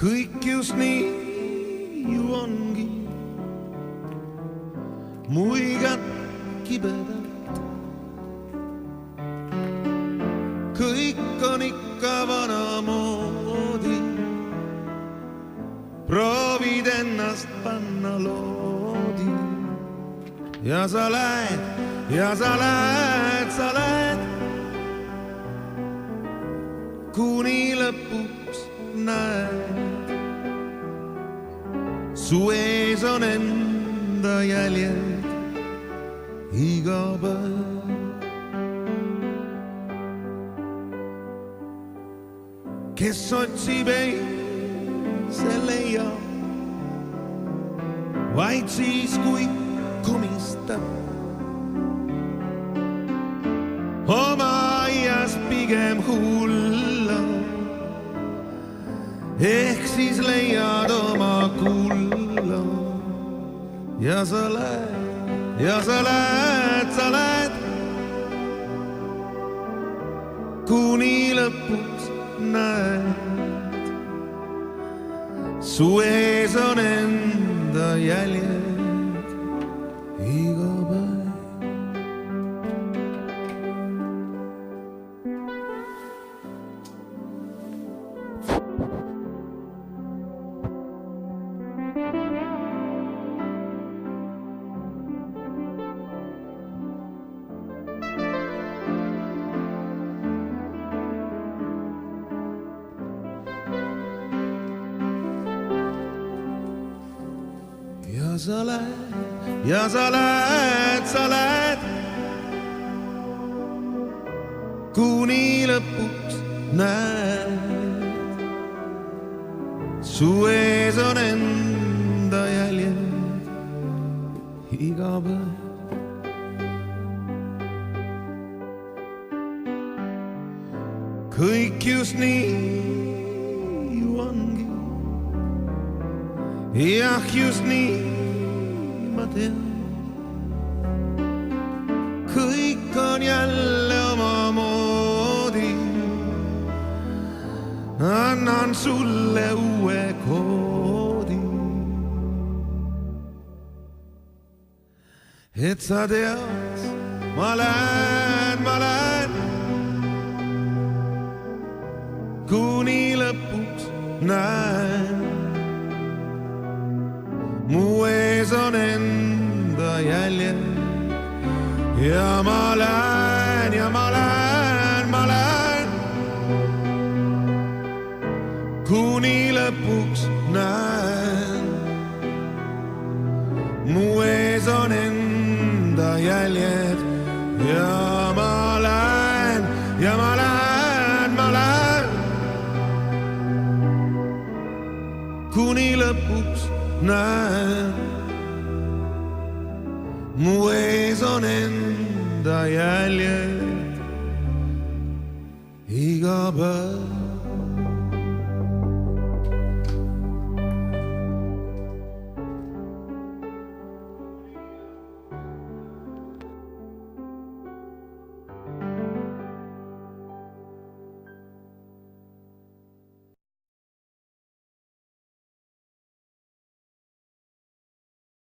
kõik just nii ju ongi, muigad kibedalt. Kõik on ikka vanamoodi, proovid ennast panna loodi. Ja sa lähed, ja sa lähed, sa lähed, kuni lõpuks näed, su ees on enda jäljed iga päev. Kes otsib ei, see leiab, vaid siis kui komistab. Oma aias pigem hulla, ehk siis leiad oma kulla. Ja sa lähed, ja sa lähed, sa lähed, kuni lõpuks näed, su ees on enda jäljed iga päev. Ja sa lähed, ja sa lähed, sa lähed, kuni lõpuks näed, su ees on enda jäljed iga päev. Kõik just nii ju ongi, jah, just nii ma tean. Kõik on jälle omamoodi, annan sulle uue koodi, et sa tead, ma lähen, kuni lõpuks näen, mu ees on enda jäljed. Ja ma lähen, ja ma lähen, ma lähen, kuni lõpuks näen, mu ees on enda jäljed. Ja ma lähen, ja ma lähen, ma lähen, kuni lõpuks näen, mu ees on enda jäljed iga päev.